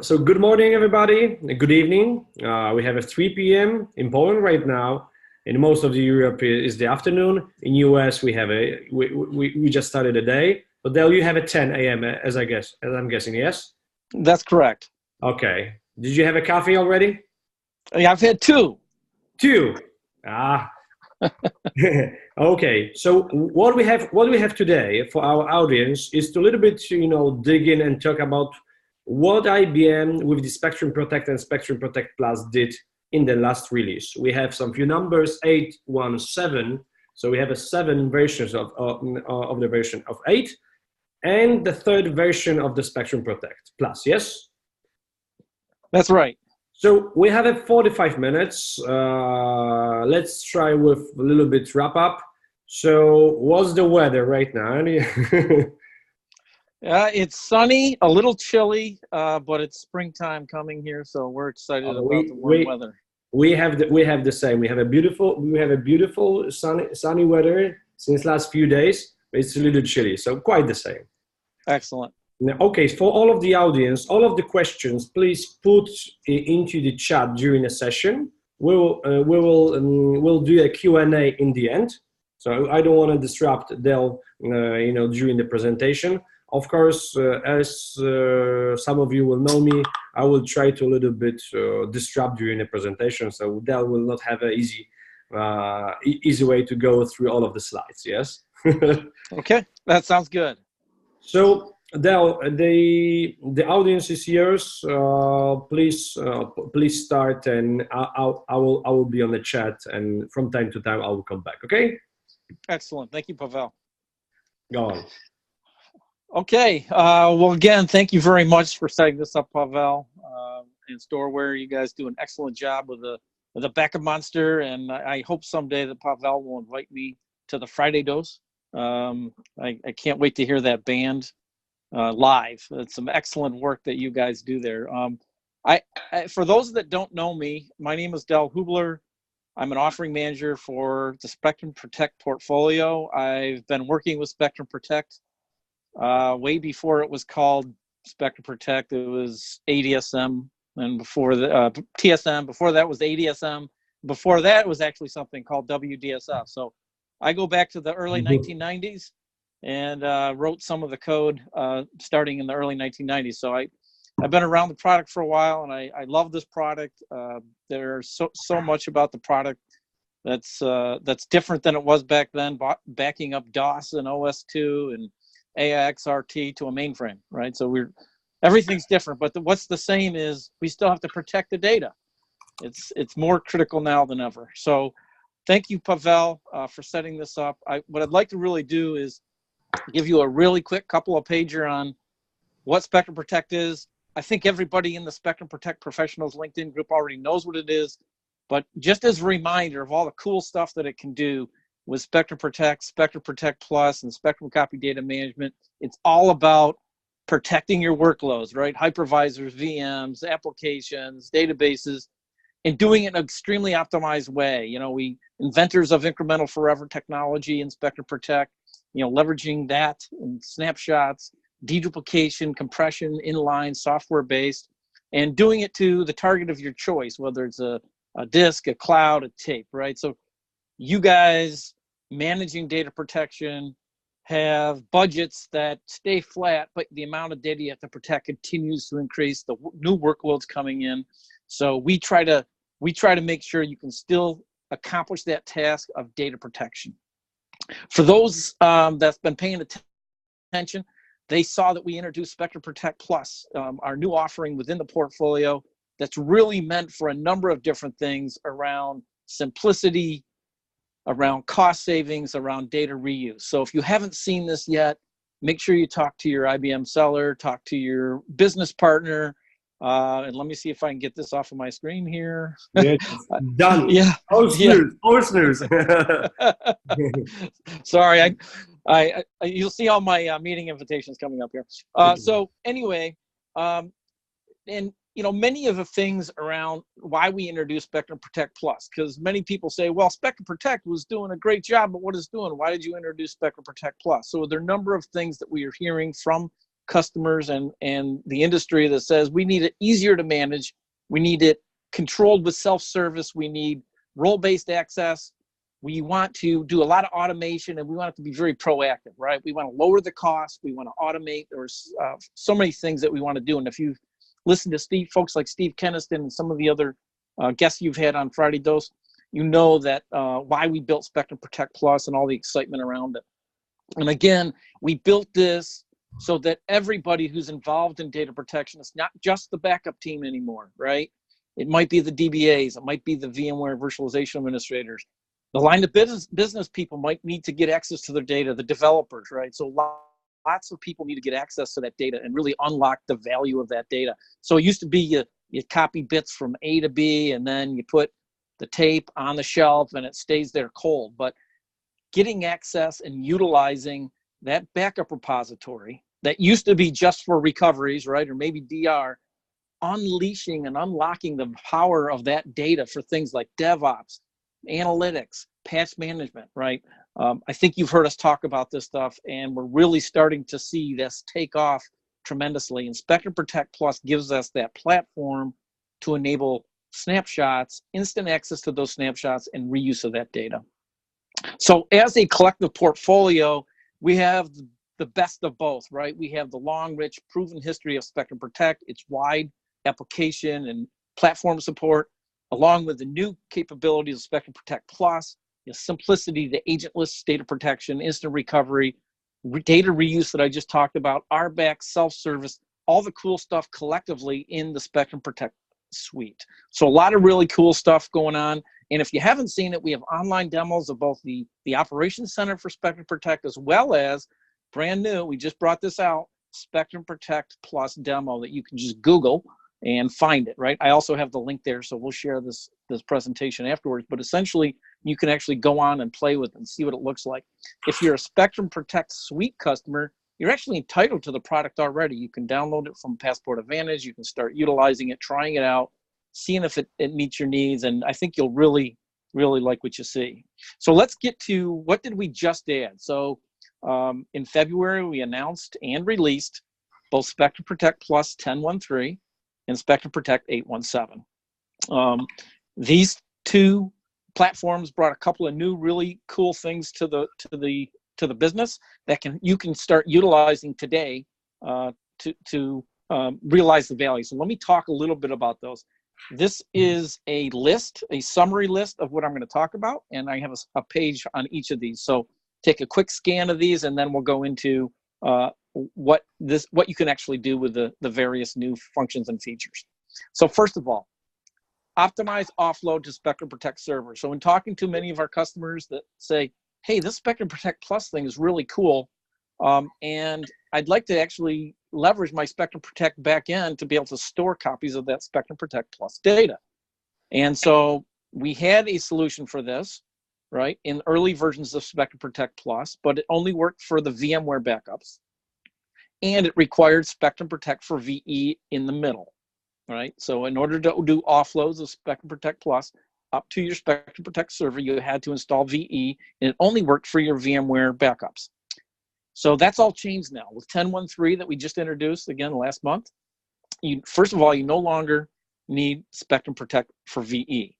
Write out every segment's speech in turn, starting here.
So good morning, everybody. Good evening. We have a 3 p.m. in Poland right now. In most of the Europe is the afternoon. In US, we have we just started the day. But Del, you have a 10 a.m. As I'm guessing, yes? That's correct. Okay. Did you have a coffee already? Yeah, I've had two. Two. Ah. Okay. So what we have today for our audience is to a little bit dig in and talk about what IBM with the Spectrum Protect and Spectrum Protect Plus did in the last release. We have some few numbers, 817. So we have a 7 versions of the version of 8 and the third version of the Spectrum Protect Plus, yes? That's right. So we have a 45 minutes. Let's try with a little bit wrap up. So what's the weather right now? It's sunny, a little chilly, but it's springtime coming here, so we're excited about the warm weather. We have the same. We have a beautiful sunny weather since last few days. It's a little chilly, so quite the same. Excellent. Now, okay, for all of the audience, all of the questions, please put into the chat during the session. We'll do a Q&A in the end. So I don't want to disrupt Del, during the presentation. Of course, as some of you will know me, I will try to a little bit disrupt during the presentation, so Del will not have an easy way to go through all of the slides. Yes. Okay, that sounds good. So Del, the audience is yours. Please start, and I will be on the chat, and from time to time I will come back. Okay. Excellent. Thank you, Pawel. Go on. Okay. Well, again, thank you very much for setting this up, Pawel. And Storeware, you guys do an excellent job with the backup monster, and I hope someday that Pawel will invite me to the Friday dose. I can't wait to hear that band live. It's some excellent work that you guys do there. For those that don't know me, my name is Del Hoobler. I'm an offering manager for the Spectrum Protect portfolio. I've been working with Spectrum Protect way before it was called Spectrum Protect. It was ADSM, and before the TSM. Before that was ADSM. Before that, it was actually something called WDSF. So I go back to the early 1990s and wrote some of the code starting in the early 1990s. So I've been around the product for a while, and I love this product. There's so much about the product that's different than it was back then, backing up DOS and OS2 and AIXRT to a mainframe, right? So everything's different, but what's the same is we still have to protect the data. It's more critical now than ever. So thank you, Pawel, for setting this up. What I'd like to really do is give you a really quick couple of pager on what Spectrum Protect is. I think everybody in the Spectrum Protect Professionals LinkedIn group already knows what it is, but just as a reminder of all the cool stuff that it can do with Spectrum Protect, Spectrum Protect Plus, and Spectrum Copy Data Management, it's all about protecting your workloads, right? Hypervisors, VMs, applications, databases, and doing it in an extremely optimized way. We inventors of incremental forever technology in Spectrum Protect, leveraging that and snapshots, deduplication, compression, inline, software-based, and doing it to the target of your choice, whether it's a disk, a cloud, a tape, right? So you guys managing data protection have budgets that stay flat, but the amount of data you have to protect continues to increase, the new workloads coming in. So we try to make sure you can still accomplish that task of data protection. For those that's been paying attention, they saw that we introduced Spectrum Protect Plus, our new offering within the portfolio that's really meant for a number of different things around simplicity, around cost savings, around data reuse. So if you haven't seen this yet, make sure you talk to your IBM seller, talk to your business partner, and let me see if I can get this off of my screen here. Yeah, done. Yeah. Or snooze. Sorry, you'll see all my meeting invitations coming up here. So anyway, and many of the things around why we introduced Spectrum Protect Plus, because many people say, well, Spectrum Protect was doing a great job, but what it's doing, why did you introduce Spectrum Protect Plus? So there are a number of things that we are hearing from customers and the industry that says we need it easier to manage, we need it controlled with self-service, we need role-based access, we want to do a lot of automation, and we want it to be very proactive, right? We want to lower the cost, we want to automate. There's so many things that we want to do. And if you listen to folks like Steve Keniston and some of the other guests you've had on Friday Dose, you know that why we built Spectrum Protect Plus and all the excitement around it. And again, we built this so that everybody who's involved in data protection, it's not just the backup team anymore, right? It might be the DBAs, it might be the VMware virtualization administrators. The line of business people might need to get access to their data, the developers, right? So lots of people need to get access to that data and really unlock the value of that data. So it used to be you copy bits from A to B, and then you put the tape on the shelf and it stays there cold. But getting access and utilizing that backup repository that used to be just for recoveries, right, or maybe DR, unleashing and unlocking the power of that data for things like DevOps, analytics, patch management, right? I think you've heard us talk about this stuff, and we're really starting to see this take off tremendously. And Spectrum Protect Plus gives us that platform to enable snapshots, instant access to those snapshots, and reuse of that data. So as a collective portfolio, we have the best of both, right? We have the long, rich, proven history of Spectrum Protect, its wide application and platform support, along with the new capabilities of Spectrum Protect Plus, the simplicity, the agentless data protection, instant recovery, data reuse that I just talked about, RBAC, self-service, all the cool stuff collectively in the Spectrum Protect suite. So a lot of really cool stuff going on. And if you haven't seen it, we have online demos of both the Operations Center for Spectrum Protect, as well as brand new, we just brought this out, Spectrum Protect Plus demo that you can just Google and find it, right? I also have the link there, so we'll share this presentation afterwards. But essentially, you can actually go on and play with it and see what it looks like. If you're a Spectrum Protect Suite customer, you're actually entitled to the product already. You can download it from Passport Advantage. You can start utilizing it, trying it out, seeing if it meets your needs, and I think you'll really, really like what you see. So let's get to what did we just add. So in February, we announced and released both Spectrum Protect Plus 10.13 and Spectrum Protect 8.17. These two platforms brought a couple of new, really cool things to the business that you can start utilizing today to realize the value. So let me talk a little bit about those. This is a list, a summary list of what I'm going to talk about, and I have a page on each of these. So take a quick scan of these, and then we'll go into what you can actually do with the various new functions and features. So first of all, optimize offload to Spectrum Protect server. So in talking to many of our customers that say, hey, this Spectrum Protect Plus thing is really cool, and I'd like to actually leverage my Spectrum Protect backend to be able to store copies of that Spectrum Protect Plus data. And so we had a solution for this, right, in early versions of Spectrum Protect Plus, but it only worked for the VMware backups. And it required Spectrum Protect for VE in the middle, right? So in order to do offloads of Spectrum Protect Plus up to your Spectrum Protect server, you had to install VE, and it only worked for your VMware backups. So that's all changed now. With 10.13 that we just introduced, again, last month, first of all, you no longer need Spectrum Protect for VE.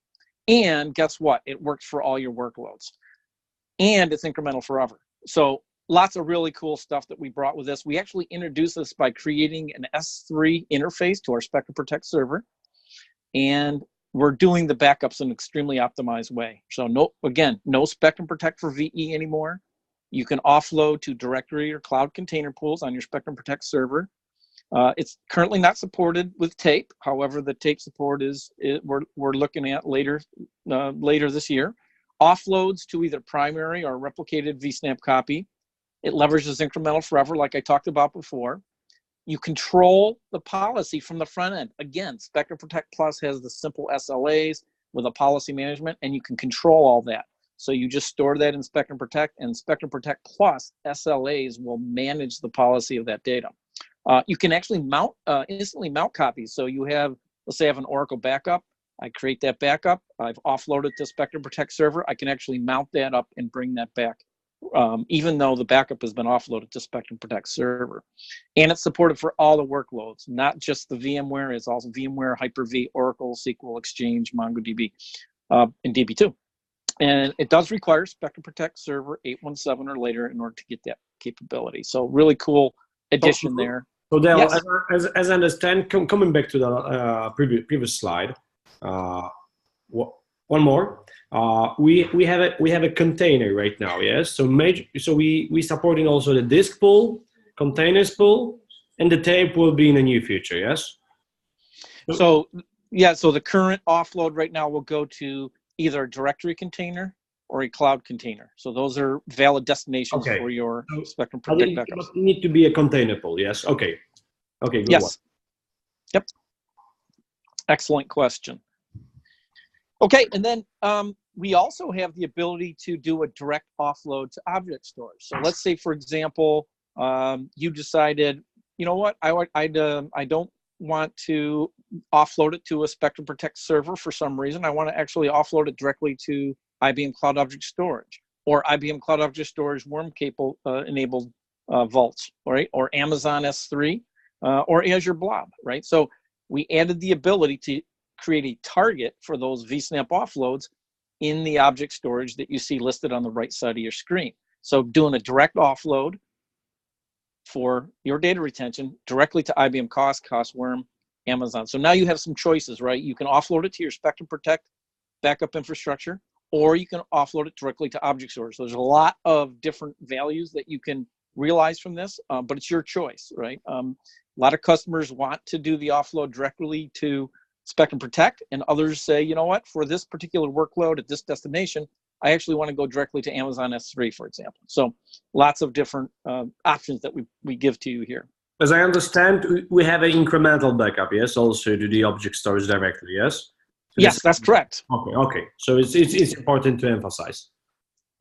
And guess what? It works for all your workloads. And it's incremental forever. So lots of really cool stuff that we brought with this. We actually introduced this by creating an S3 interface to our Spectrum Protect server. And we're doing the backups in an extremely optimized way. So no Spectrum Protect for VE anymore. You can offload to directory or cloud container pools on your Spectrum Protect server. It's currently not supported with tape. However, the tape support we're looking at later this year. Offloads to either primary or replicated vSnap copy. It leverages incremental forever, like I talked about before. You control the policy from the front end. Again, Spectrum Protect Plus has the simple SLAs with a policy management, and you can control all that. So you just store that in Spectrum Protect, and Spectrum Protect Plus SLAs will manage the policy of that data. You can actually instantly mount copies. So you have, let's say I have an Oracle backup. I create that backup. I've offloaded to Spectrum Protect server. I can actually mount that up and bring that back even though the backup has been offloaded to Spectrum Protect server. And it's supported for all the workloads, not just the VMware. It's also VMware, Hyper-V, Oracle, SQL, Exchange, MongoDB, and DB2. And it does require Spectrum Protect server 817 or later in order to get that capability. So really cool addition there. So Dale, Yes. as I understand, coming back to the previous slide, one more. We have a container right now, yes. So we supporting also the disk pool, containers pool, and the tape will be in the near future, yes. So yeah, so the current offload right now will go to either a directory container or a cloud container. So those are valid destinations for your Spectrum Protect backups. It need to be a container pool, yes. Okay. Okay. Good. Yes. One. Yep. Excellent question. Okay, and then we also have the ability to do a direct offload to object storage. So let's say, for example, you decided, you know what, I don't want to offload it to a Spectrum Protect server for some reason. I want to actually offload it directly to IBM Cloud Object Storage or IBM Cloud Object Storage worm-capable enabled vaults, right? Or Amazon S3 or Azure Blob, right? So we added the ability to create a target for those vSnap offloads in the object storage that you see listed on the right side of your screen. So doing a direct offload for your data retention directly to IBM COSWORM, Amazon. So now you have some choices, right? You can offload it to your Spectrum Protect backup infrastructure, or you can offload it directly to object storage. So there's a lot of different values that you can realize from this, but it's your choice, right? A lot of customers want to do the offload directly to Spectrum Protect, and others say, you know what, for this particular workload at this destination, I actually want to go directly to Amazon S3, for example. So lots of different options that we give to you here. As I understand, we have an incremental backup, yes, also to the object storage directly, yes? So yes, that's correct. Okay. So it's important to emphasize.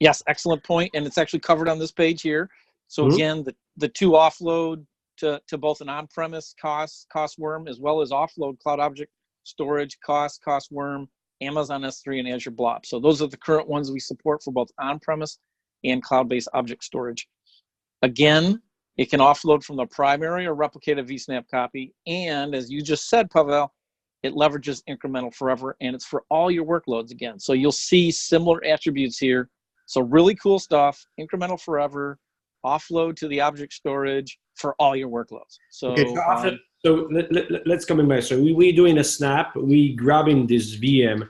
Yes, excellent point, and it's actually covered on this page here. So again, the two offload to both an on-premise COSWORM as well as offload cloud object storage, COSWORM, Amazon S3, and Azure Blob. So those are the current ones we support for both on-premise and cloud-based object storage. Again, it can offload from the primary or replicated vSnap copy. And as you just said, Pawel, it leverages incremental forever, and it's for all your workloads again. So you'll see similar attributes here. So really cool stuff, incremental forever, offload to the object storage for all your workloads. So, okay, so let's come in back. So we doing a snap. We grabbing this VM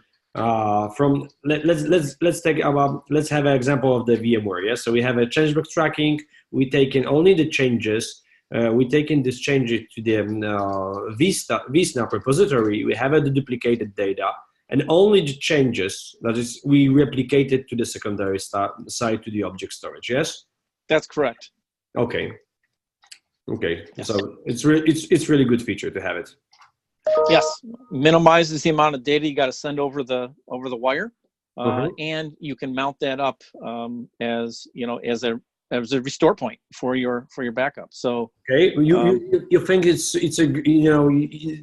from. Let's have an example of the VMware. Yes. So we have a changelog tracking. We taking only the changes. We taking this changes to the vSnap repository. We have the duplicated data, and only the changes, that is, we replicate it to the secondary side to the object storage. Yes. That's correct. Okay. Okay, yes. So it's really good feature to have it. Yes, minimizes the amount of data you got to send over the wire, and you can mount that up as a restore point for your backup. So okay, you think it's a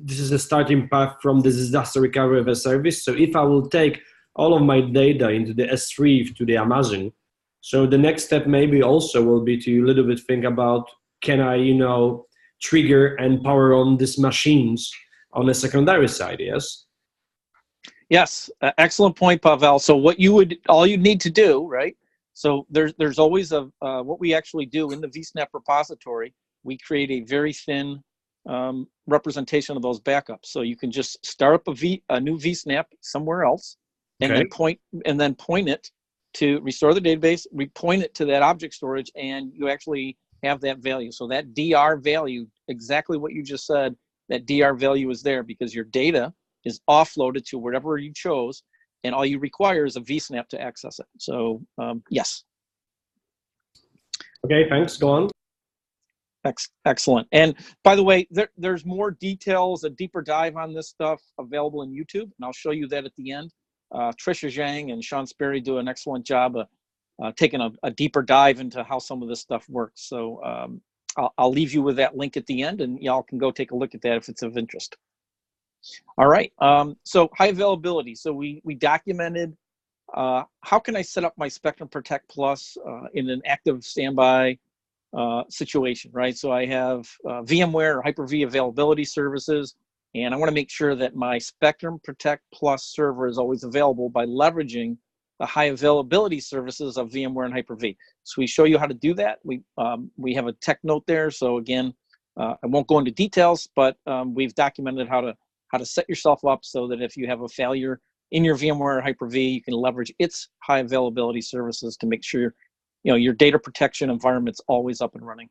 this is a starting path from the disaster recovery as a service. So if I will take all of my data into the S3 to the Amazon, so the next step maybe also will be to a little bit think about, can I, trigger and power on these machines on the secondary side, yes? Yes, excellent point, Pawel. So all you need to do, right? So there's always what we actually do in the vSnap repository, we create a very thin representation of those backups. So you can just start up a new vSnap somewhere else, and then point it to restore the database, we point it to that object storage, and you actually have that value. So that DR value, exactly what you just said, that DR value is there because your data is offloaded to wherever you chose, and all you require is a vSnap to access it. So yes. Okay, thanks. Go on. Excellent. And by the way, there's more details, a deeper dive on this stuff available in YouTube, and I'll show you that at the end. Trisha Zhang and Sean Sperry do an excellent job of taking a deeper dive into how some of this stuff works. So I'll leave you with that link at the end, and y'all can go take a look at that if it's of interest. All right. So high availability. So we documented how can I set up my Spectrum Protect Plus in an active standby situation, right? So I have VMware or Hyper-V availability services, and I want to make sure that my Spectrum Protect Plus server is always available by leveraging the high availability services of VMware and Hyper-V. So we show you how to do that. We have a tech note there. So again, I won't go into details, but we've documented how to set yourself up so that if you have a failure in your VMware or Hyper-V, you can leverage its high availability services to make sure your data protection environment's always up and running.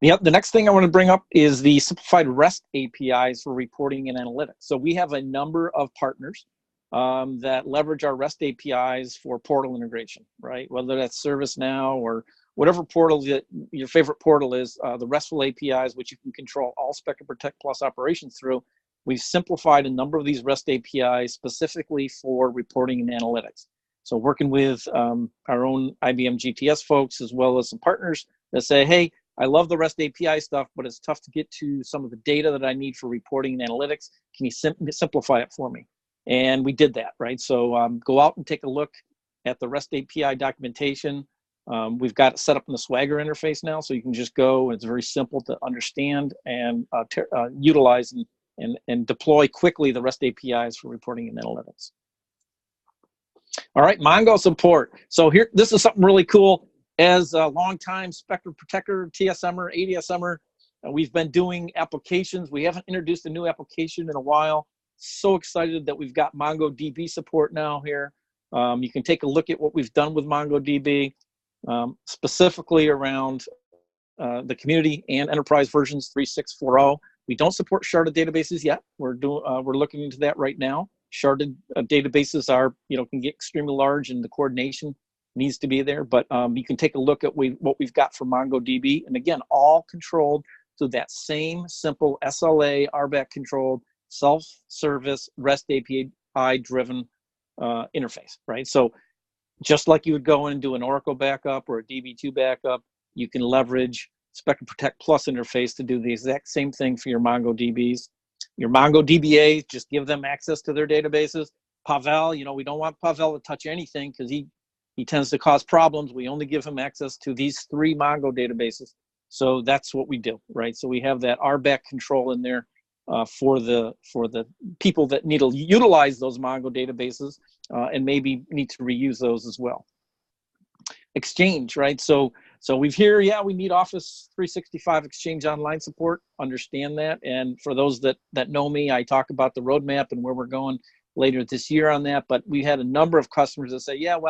The next thing I want to bring up is the simplified REST APIs for reporting and analytics. So we have a number of partners that leverage our REST APIs for portal integration, right? Whether that's ServiceNow or whatever portal that your favorite portal is, the RESTful APIs, which you can control all Spectrum Protect Plus operations through. We've simplified a number of these REST APIs specifically for reporting and analytics. So working with our own IBM GTS folks, as well as some partners that say, hey, I love the REST API stuff, but it's tough to get to some of the data that I need for reporting and analytics. Can you simplify it for me? And we did that, right? So go out and take a look at the REST API documentation. We've got it set up in the Swagger interface now, so you can just go, and it's very simple to understand and utilize and deploy quickly the REST APIs for reporting and analytics. All right, Mongo support. So here, this is something really cool. As a longtime Spectrum Protector, TSMer, ADSMer, we've been doing applications. We haven't introduced a new application in a while. So excited that we've got MongoDB support now here. You can take a look at what we've done with MongoDB, specifically around the community and enterprise versions 3.6.4.0. We don't support sharded databases yet. We're looking into that right now. Sharded databases can get extremely large, and the coordination needs to be there. But you can take a look at what we've got for MongoDB, and again, all controlled through that same simple SLA, RBAC controlled, self-service, REST API-driven interface, right? So just like you would go in and do an Oracle backup or a DB2 backup, you can leverage Spectrum Protect Plus interface to do the exact same thing for your MongoDBs. Your MongoDBAs, just give them access to their databases. Pawel, we don't want Pawel to touch anything because he tends to cause problems. We only give him access to these 3 Mongo databases. So that's what we do, right? So we have that RBAC control in there for the people that need to utilize those Mongo databases and maybe need to reuse those as well. Exchange, right? So we've here, we need Office 365 Exchange Online support, understand that. And for those that know me, I talk about the roadmap and where we're going later this year on that. But we had a number of customers that say, I'm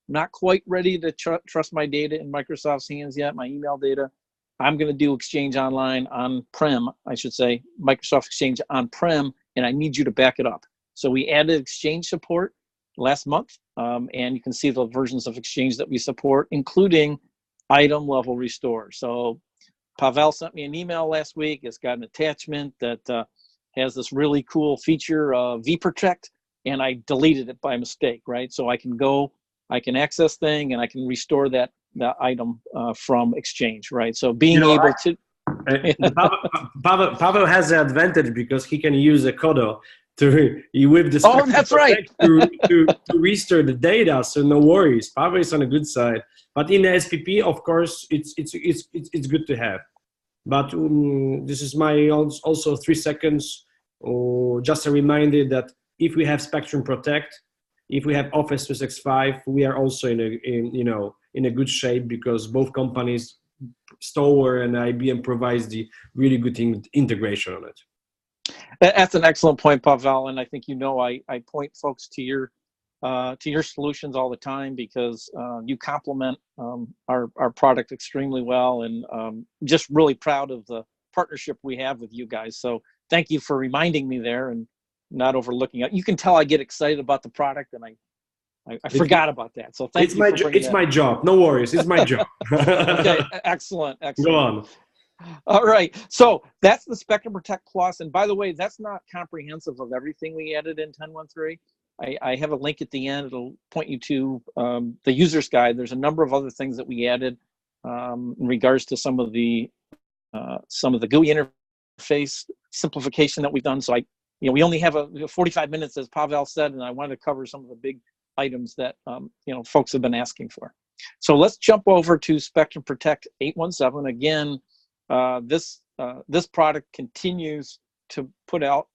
not quite ready to trust my data in Microsoft's hands yet, my email data. I'm going to do Exchange Online on-prem, I should say, Microsoft Exchange on-prem, and I need you to back it up. So we added Exchange support last month, and you can see the versions of Exchange that we support, including item level restore. So Pawel sent me an email last week. It's got an attachment that has this really cool feature of vProtect, and I deleted it by mistake, right? So I can access thing, and I can restore that item from Exchange, right? So being able to... Pawel has the advantage because he can use a Kodo with the Spectrum that's right. to restore the data, so no worries. Pawel is on a good side, but in the SPP, of course, it's good to have. But this is my also 3 seconds, or just a reminder that if we have Spectrum Protect, if we have Office 365, we are also in a good shape because both companies, Stower and IBM, provides the really good integration on it. That's an excellent point, Pawel, and I think I point folks to your solutions all the time because you complement our product extremely well, and just really proud of the partnership we have with you guys. So thank you for reminding me there and not overlooking it. You can tell I get excited about the product, and I forgot about that. So thank you. It's my job. No worries. It's my job. Okay, excellent. Go on. All right. So that's the Spectrum Protect Plus. And by the way, that's not comprehensive of everything we added in 10.1.3. I have a link at the end. It'll point you to the user's guide. There's a number of other things that we added in regards to some of the GUI interface simplification that we've done. So you know, we only have 45 minutes, as Pawel said, and I wanted to cover some of the big items that, you know, folks have been asking for. So let's jump over to Spectrum Protect 817. Again, this product continues to put out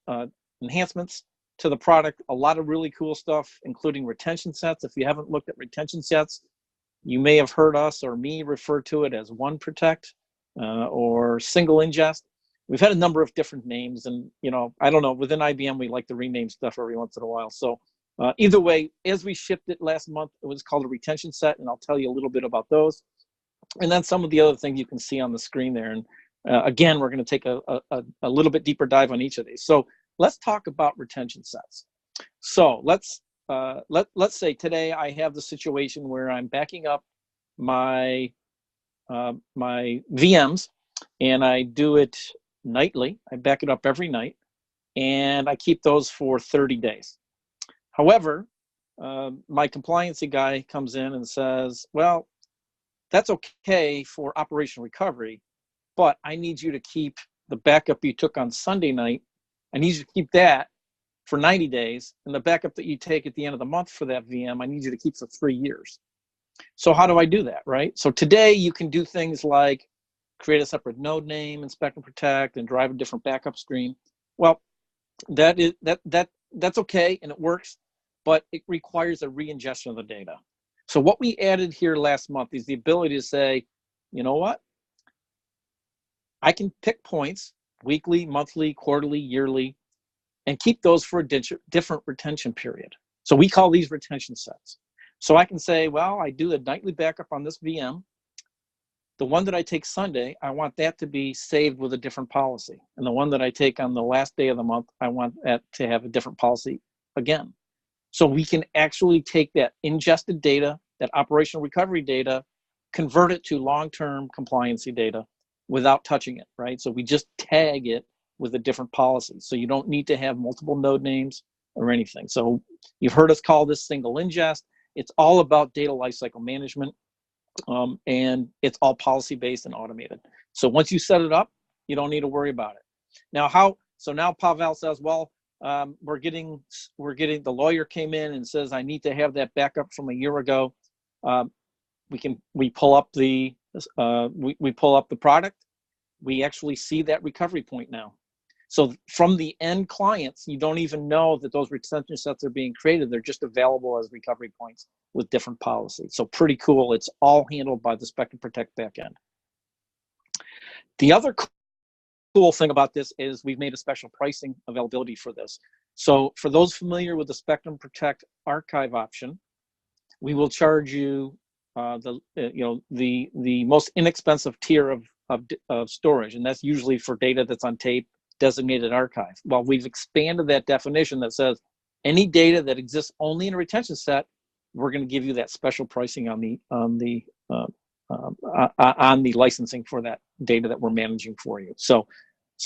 enhancements to the product, a lot of really cool stuff, including retention sets. If you haven't looked at retention sets, you may have heard us or me refer to it as one protect or single ingest. We've had a number of different names, and, you know, I don't know, within IBM, we like to rename stuff every once in a while. So either way, as we shipped it last month, it was called a retention set, and I'll tell you a little bit about those. And then some of the other things you can see on the screen there. And again, we're going to take a little bit deeper dive on each of these. So let's talk about retention sets. So let's say today I have the situation where I'm backing up my my VMs, and I do it nightly. I back it up every night, and I keep those for 30 days. However, my compliancy guy comes in and says, well, that's okay for operational recovery, but I need you to keep the backup you took on Sunday night. I need you to keep that for 90 days, and the backup that you take at the end of the month for that VM, I need you to keep for 3 years. So how do I do that, right? So today you can do things like create a separate node name in Spectrum Protect and drive a different backup stream. Well, that's okay, and it works, but it requires a re-ingestion of the data. So what we added here last month is the ability to say, you know what? I can pick points, weekly, monthly, quarterly, yearly, and keep those for a different retention period. So we call these retention sets. So I can say, well, I do a nightly backup on this VM. The one that I take Sunday, I want that to be saved with a different policy. And the one that I take on the last day of the month, I want that to have a different policy again. So we can actually take that ingested data, that operational recovery data, convert it to long-term compliancy data without touching it, right? So we just tag it with a different policy. So you don't need to have multiple node names or anything. So you've heard us call this single ingest. It's all about data lifecycle management, and it's all policy-based and automated. So once you set it up, you don't need to worry about it. Now so now Pawel says, well, we're getting the lawyer came in and says, I need to have that backup from a year ago. We pull up the product. We actually see that recovery point now. So from the end clients, you don't even know that those retention sets are being created. They're just available as recovery points with different policies. So pretty cool. It's all handled by the Spectrum Protect backend. The other cool thing about this is we've made a special pricing availability for this. So for those familiar with the Spectrum Protect archive option, we will charge you the most inexpensive tier of storage, and that's usually for data that's on tape, designated archive. Well, we've expanded that definition that says any data that exists only in a retention set, we're going to give you that special pricing on the licensing for that data that we're managing for you. So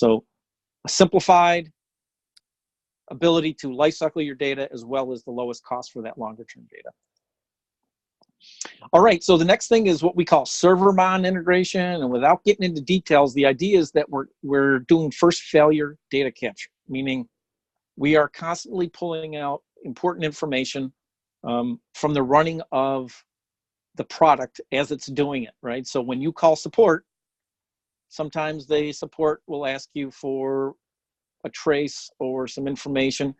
a simplified ability to lifecycle your data as well as the lowest cost for that longer term data. All right, so the next thing is what we call server-mon integration, and without getting into details, the idea is that we're doing first failure data capture, meaning we are constantly pulling out important information from the running of the product as it's doing it, right? So when you call support, sometimes the support will ask you for a trace or some information,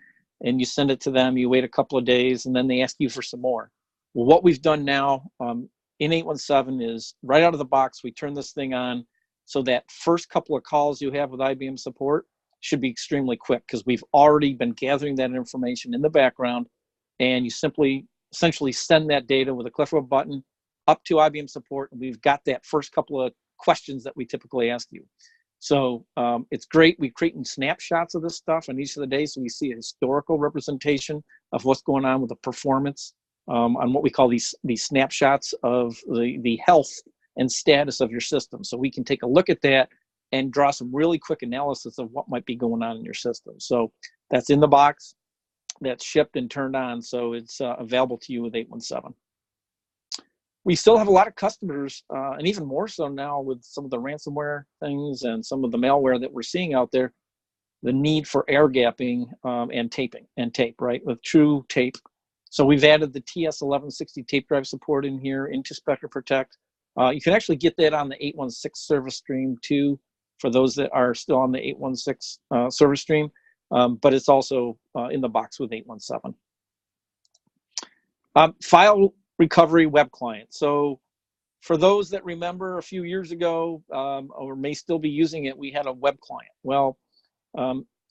and you send it to them, you wait a couple of days, and then they ask you for some more. Well, what we've done now in 817 is right out of the box, we turn this thing on so that first couple of calls you have with IBM support should be extremely quick, because we've already been gathering that information in the background, and you simply essentially send that data with a click of a button up to IBM support, and we've got that first couple of questions that we typically ask you. So it's great. We're creating snapshots of this stuff on each of the days, so we see a historical representation of what's going on with the performance on what we call these snapshots of the health and status of your system. So we can take a look at that and draw some really quick analysis of what might be going on in your system. So that's in the box, that's shipped and turned on, so it's available to you with 817. We still have a lot of customers, and even more so now with some of the ransomware things and some of the malware that we're seeing out there, the need for air gapping and tape, right, with true tape. So we've added the TS1160 tape drive support in here into Spectrum Protect. You can actually get that on the 816 service stream too, for those that are still on the 816 service stream, but it's also in the box with 817. File recovery web client. So for those that remember a few years ago, or may still be using it, we had a web client. Well,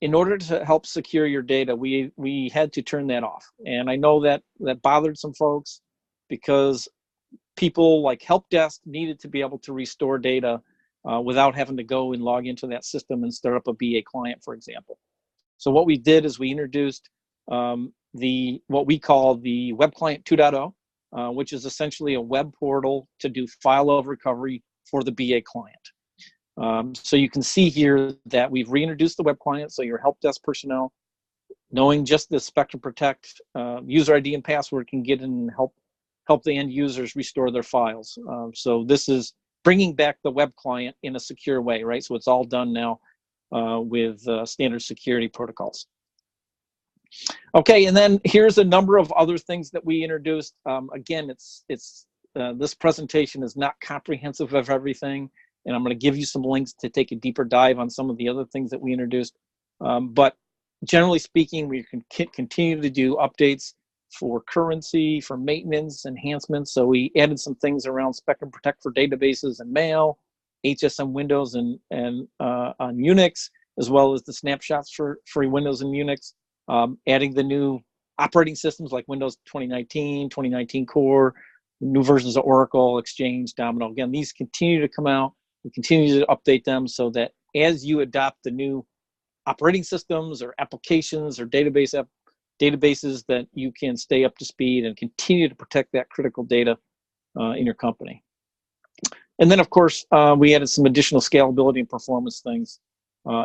in order to help secure your data, we had to turn that off. And I know that bothered some folks, because people like help desk needed to be able to restore data without having to go and log into that system and start up a BA client, for example. So what we did is we introduced what we call the Web Client 2.0, which is essentially a web portal to do file of recovery for the BA client. So you can see here that we've reintroduced the web client, so your help desk personnel, knowing just the Spectrum Protect user ID and password, can get in and help the end users restore their files. So this is bringing back the web client in a secure way, right? So it's all done now with standard security protocols. Okay, and then here's a number of other things that we introduced. Again, this presentation is not comprehensive of everything, and I'm going to give you some links to take a deeper dive on some of the other things that we introduced. But generally speaking, we can continue to do updates for currency, for maintenance, enhancements. So we added some things around Spectrum Protect for databases and mail, HSM Windows and on Unix, as well as the snapshots for Windows and Unix. Adding the new operating systems like Windows 2019, 2019 Core, new versions of Oracle, Exchange, Domino. Again, these continue to come out. We continue to update them so that as you adopt the new operating systems or applications or databases, that you can stay up to speed and continue to protect that critical data in your company. And then, of course, we added some additional scalability and performance things,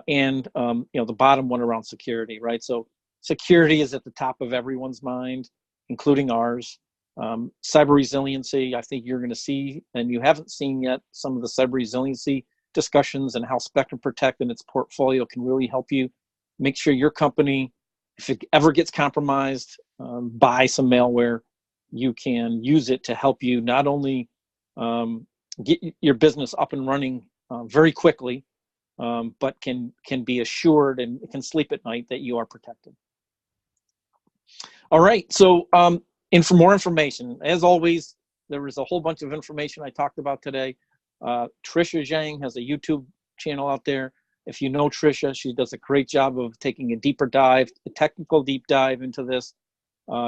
and the bottom one around security, right? So security is at the top of everyone's mind, including ours. Cyber resiliency, I think you're going to see, and you haven't seen yet, some of the cyber resiliency discussions and how Spectrum Protect and its portfolio can really help you make sure your company, if it ever gets compromised by some malware, you can use it to help you not only get your business up and running very quickly, but can be assured and can sleep at night that you are protected. All right, so and for more information, as always, there was a whole bunch of information I talked about today. Tricia Zhang has a YouTube channel out there. If you know Tricia, she does a great job of taking a deeper dive, a technical deep dive into this.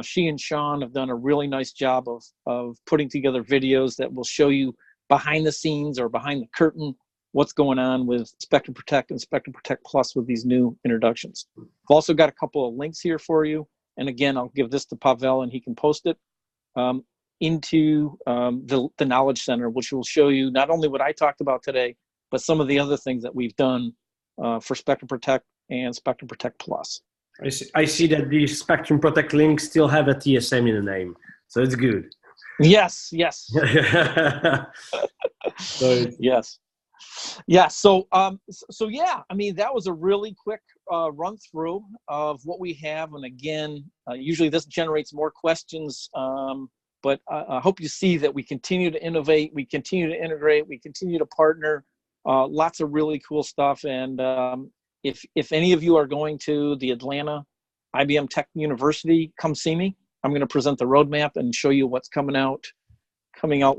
She and Sean have done a really nice job of putting together videos that will show you behind the scenes or behind the curtain what's going on with Spectrum Protect and Spectrum Protect Plus with these new introductions. I've also got a couple of links here for you. And again, I'll give this to Pawel and he can post it into the Knowledge Center, which will show you not only what I talked about today, but some of the other things that we've done for Spectrum Protect and Spectrum Protect Plus. I see that the Spectrum Protect links still have a TSM in the name, so it's good. Yes, yes. Yes. Yeah, so yeah, I mean, that was a really quick run through of what we have. And again, usually this generates more questions, but I hope you see that we continue to innovate, we continue to integrate, we continue to partner, lots of really cool stuff. And if any of you are going to the Atlanta IBM Tech University, come see me. I'm going to present the roadmap and show you what's coming out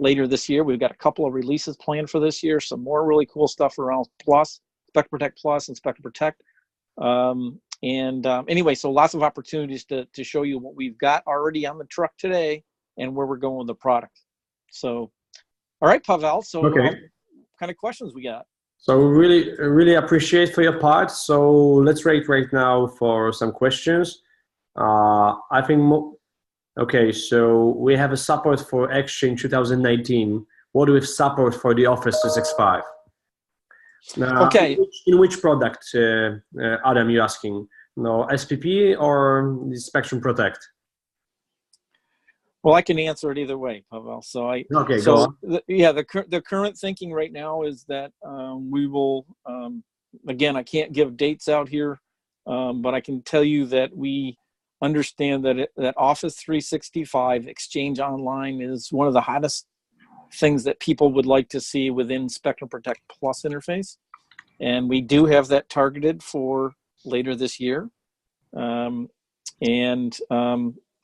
later this year. We've got a couple of releases planned for this year, some more really cool stuff around Plus, Spectrum Protect Plus and Spectrum Protect. Anyway, so lots of opportunities to show you what we've got already on the truck today and where we're going with the product. So, all right, Pawel, so okay. What kind of questions we got? So really appreciate for your part. So let's wait right now for some questions. I think okay, so we have a support for Exchange 2019. What do we support for the Office 365? Now, okay. In which product, Adam, you asking? No, SPP or the Spectrum Protect? Well, I can answer it either way, Pawel. So go on. The current thinking right now is that we will again, I can't give dates out here, but I can tell you that we understand that Office 365 Exchange Online is one of the hottest things that people would like to see within Spectrum Protect Plus interface. And we do have that targeted for later this year.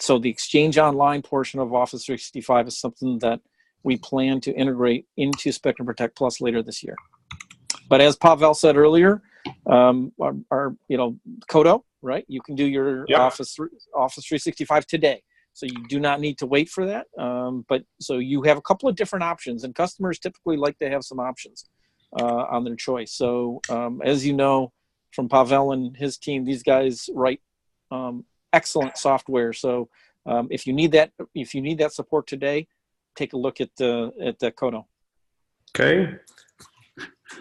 So the Exchange Online portion of Office 365 is something that we plan to integrate into Spectrum Protect Plus later this year. But as Pawel said earlier, our Kodo, right? You can do your Office 365 today. So you do not need to wait for that. But so you have a couple of different options, and customers typically like to have some options on their choice. So as you know from Pawel and his team, these guys write excellent software. So if you need that support today, take a look at the Kodo. Okay.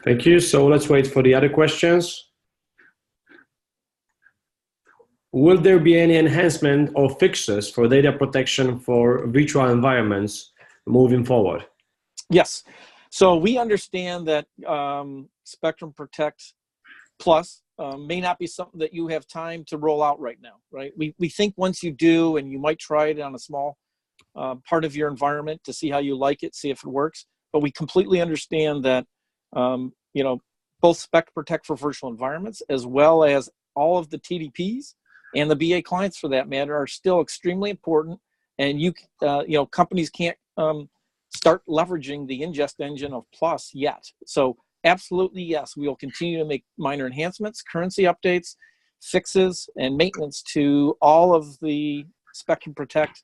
Thank you. So let's wait for the other questions. Will there be any enhancement or fixes for data protection for virtual environments moving forward? Yes. So we understand that Spectrum Protect Plus may not be something that you have time to roll out right now, right? We think once you do, and you might try it on a small part of your environment to see how you like it, see if it works. But we completely understand that both Spectrum Protect for virtual environments, as well as all of the TDPs and the BA clients for that matter, are still extremely important. And companies can't start leveraging the ingest engine of Plus yet. So absolutely, yes, we will continue to make minor enhancements, currency updates, fixes, and maintenance to all of the Spectrum Protect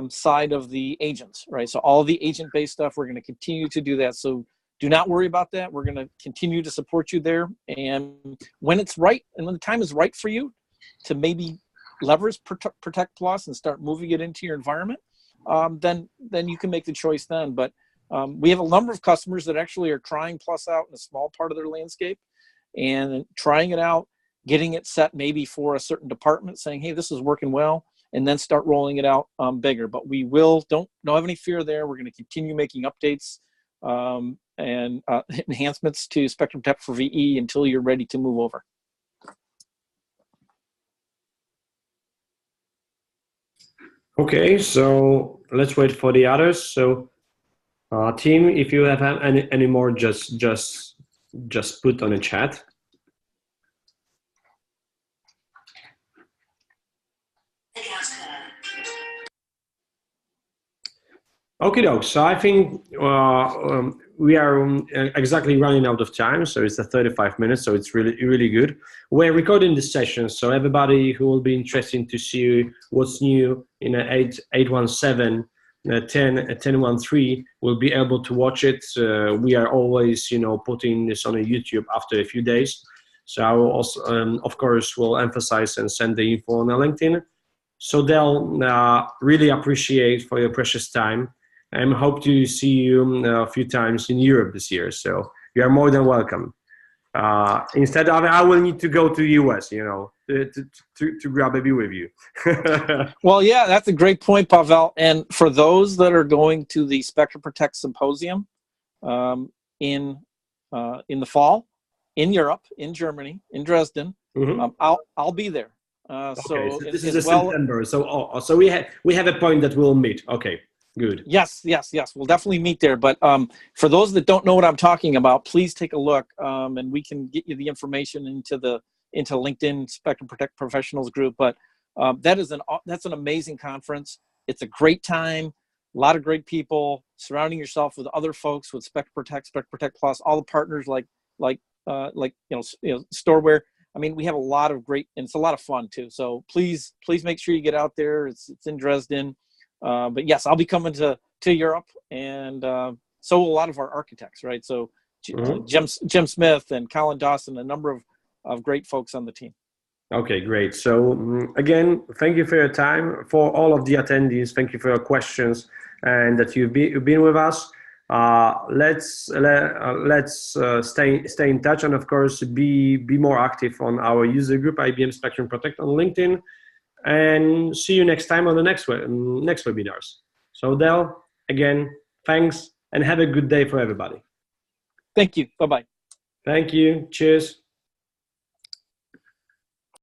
side of the agents, right? So all the agent-based stuff, we're going to continue to do that. So do not worry about that. We're going to continue to support you there. And when it's right, and when the time is right for you to maybe leverage Protect Plus and start moving it into your environment, then you can make the choice then. But we have a number of customers that actually are trying Plus out in a small part of their landscape and trying it out, getting it set maybe for a certain department, saying, hey, this is working well, and then start rolling it out bigger. But we don't have any fear there. We're going to continue making updates and enhancements to Spectrum Protect for VE until you're ready to move over. Okay, so let's wait for the others. So team, if you have any more, just put on a chat. Okay, doke. So I think we are exactly running out of time. So it's 35 minutes. So it's really good. We're recording this session, so everybody who will be interested to see what's new in 8.17, 10.13 will be able to watch it. We are always, putting this on a YouTube after a few days. So I will also, of course, will emphasize and send the info on LinkedIn. So they'll really appreciate for your precious time. And hope to see you a few times in Europe this year. So you are more than welcome. Instead, I will need to go to the US, to grab a beer with you. Well, yeah, that's a great point, Pawel. And for those that are going to the Spectrum Protect Symposium in the fall in Europe, in Germany, in Dresden, I'll be there. Okay, so this is September. So we have a point that we'll meet. Okay. Good. Yes. We'll definitely meet there. But for those that don't know what I'm talking about, please take a look, and we can get you the information into LinkedIn Spectrum Protect Professionals group. But that's an amazing conference. It's a great time. A lot of great people. Surrounding yourself with other folks with Spectrum Protect Plus, all the partners like Storeware. I mean, we have a lot of great, and it's a lot of fun too. So please make sure you get out there. It's in Dresden. But yes, I'll be coming to Europe, and so will a lot of our architects, right? So Jim Smith and Colin Dawson, a number of great folks on the team. Okay, great. So again, thank you for your time. For all of the attendees, thank you for your questions and that you've been with us. Let's stay in touch, and of course be more active on our user group IBM Spectrum Protect on LinkedIn. And see you next time on the next webinars. So Del, again, thanks and have a good day for everybody. Thank you. Bye-bye. Thank you. Cheers.